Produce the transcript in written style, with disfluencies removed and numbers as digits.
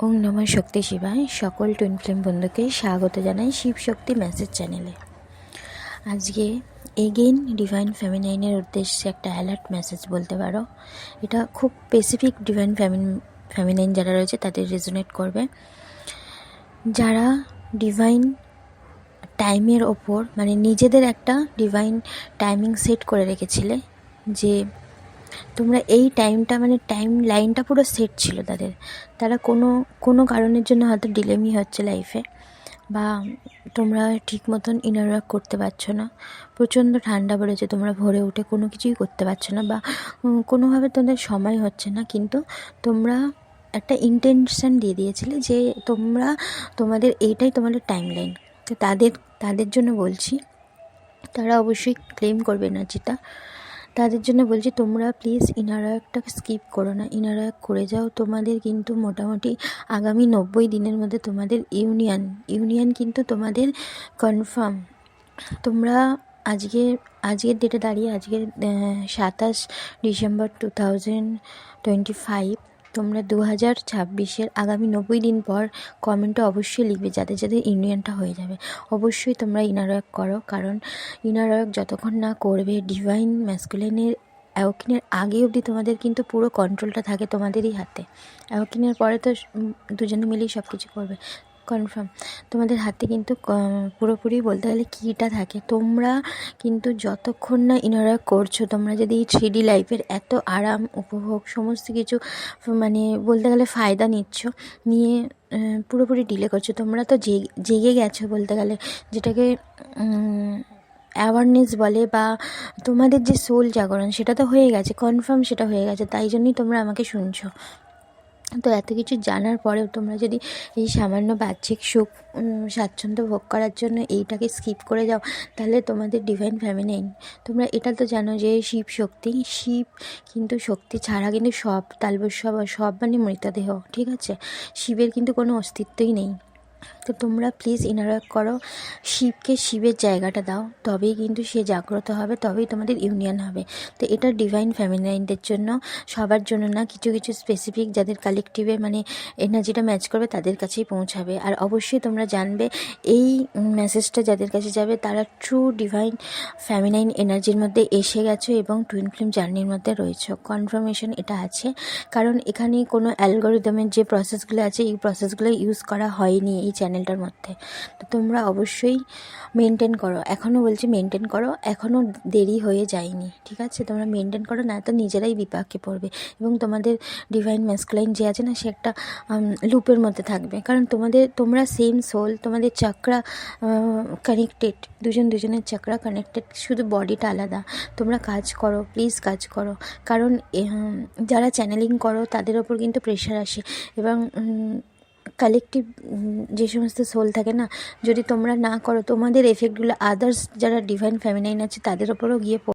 ওং নমঃ শক্তি শিবায়। সকল টুইন ফ্লেম বন্ধুকে স্বাগত জানাই শিব শক্তি মেসেজ চ্যানেলে। আজকে এগেইন ডিভাইন ফেমিনাইনের উদ্দেশ্যে একটা অ্যালার্ট মেসেজ বলতে পারো। এটা খুব স্পেসিফিক ডিভাইন ফেমিনাইন যারা রয়েছে তাদের রেজোনেট করবে। যারা ডিভাইন টাইমের ওপর মানে নিজেদের একটা ডিভাইন টাইমিং সেট করে রেখেছিলে, যে তোমরা এই টাইমটা মানে টাইম লাইনটা পুরো সেট ছিল তাদের, তারা কোনো কারণের জন্য হয়তো ডিলেমি হচ্ছে লাইফে, বা তোমরা ঠিক মতন ইনার ওয়ার্ক করতে পারছো না, প্রচণ্ড ঠান্ডা পড়েছে, তোমরা ভোরে উঠে কোনো কিছুই করতে পারছো না, বা কোনোভাবে তোমাদের সময় হচ্ছে না, কিন্তু তোমরা একটা ইন্টেনশন দিয়ে দিয়েছিলে যে তোমাদের এইটাই তোমাদের টাইম লাইন। তো তাদের জন্য বলছি, তারা অবশ্যই ক্লেম করবে এনার্জিটা। তাদের জন্য বলছি, তোমরা প্লিজ ইনার ওয়ার্কটাকে স্কিপ করো না, ইনার ওয়ার্ক করে যাও। তোমাদের কিন্তু মোটামুটি আগামী 90 দিনের মধ্যে তোমাদের ইউনিয়ন কিন্তু তোমাদের কনফার্ম। তোমরা আজকের ডেটে দাঁড়িয়ে, আজকের 27 ডিসেম্বর 2025, তোমরা 2026-এর আগামী 90 দিন পর কমেন্টে অবশ্যই লিখবে যাদের ইউনিয়নটা হয়ে যাবে। অবশ্যই তোমরা ইনার ওয়ার্ক করো, কারণ ইনার ওয়ার্ক যতক্ষণ না করবে ডিভাইন ম্যাসকুলিনের অ্যাওয়াকিনের আগে অবধি তোমাদের কিন্তু পুরো কন্ট্রোলটা থাকে তোমাদেরই হাতে। অ্যাওয়াকিনের পরে তো দুজনে মিলেই সব কিছু করবে, কনফার্ম। তোমাদের হাতে কিন্তু পুরোপুরি বলতে গেলে কিটা থাকে। তোমরা কিন্তু যতক্ষণ না ইনার ওয়ার্ক করছো, তোমরা যদি এই 3D লাইফের এত আরাম উপভোগ সমস্ত কিছু মানে বলতে গেলে ফায়দা নিয়ে পুরোপুরি ডিলে করছো, তোমরা তো জেগে গেছো বলতে গেলে, যেটাকে অ্যাওয়ারনেস বলে, বা তোমাদের যে সোল জাগরণ সেটা তো হয়ে গেছে, কনফার্ম সেটা হয়ে গেছে, তাই জন্যই তোমরা আমাকে শুনছো। তো এত কিছু জানার পরেও তোমরা যদি এই সামান্য বাহ্যিক সুখ স্বাচ্ছন্দ্য ভোগ করার জন্য এইটাকে স্কিপ করে যাও, তাহলে তোমাদের ডিভাইন ফেমিনাইন, তোমরা এটা তো জানো যে শিব কিন্তু শক্তি ছাড়া কিন্তু সব সব মানে মৃতদেহ, ঠিক আছে? শিবের কিন্তু কোনো অস্তিত্বই নেই। তো তোমরা প্লিজ ইনার ওয়ার্ক করো, শিবকে শিবের জায়গাটা দাও, তবেই কিন্তু সে জাগ্রত হবে, তবেই তোমাদের ইউনিয়ন হবে। তো এটা ডিভাইন ফেমিনাইনদের জন্য, সবার জন্য না, কিছু স্পেসিফিক যাদের কালেকটিভে মানে এনার্জিটা ম্যাচ করবে তাদের কাছেই পৌঁছাবে। আর অবশ্যই তোমরা জানবে এই মেসেজটা যাদের কাছে যাবে তারা ট্রু ডিভাইন ফেমিনাইন এনার্জির মধ্যে এসে গেছো এবং টুইন ফ্লেম জার্নির মধ্যে রয়েছে, কনফার্মেশন এটা আছে। কারণ এখানে কোনো অ্যালগোরিদমের যে প্রসেসগুলো আছে এই প্রসেসগুলো ইউজ করা হয়নি এই চ্যানেলটার মধ্যে। তো তোমরা অবশ্যই মেনটেন করো, এখনও বলছি মেনটেন করো, এখনও দেরি হয়ে যায়নি, ঠিক আছে? তোমরা মেনটেন করো, না তো নিজেরাই বিপাকে পড়বে এবং তোমাদের ডিভাইন ম্যাসকুলাইন যে আছে না, সে একটা লুপের মধ্যে থাকবে। কারণ তোমরা সেম সোল, তোমাদের চাকরা কানেক্টেড, দুজনের চাকরা কানেক্টেড, শুধু বডিটা আলাদা। তোমরা কাজ করো, প্লিজ কাজ করো, কারণ যারা চ্যানেলিং করো তাদের ওপর কিন্তু প্রেশার আসে, এবং কালেকটিভ যে সমস্ত সোল থাকে না, যদি তোমরা না করো তোমাদের এফেক্টগুলো আদার্স যারা ডিভাইন ফেমিনাইন আছে তাদের ওপরও গিয়ে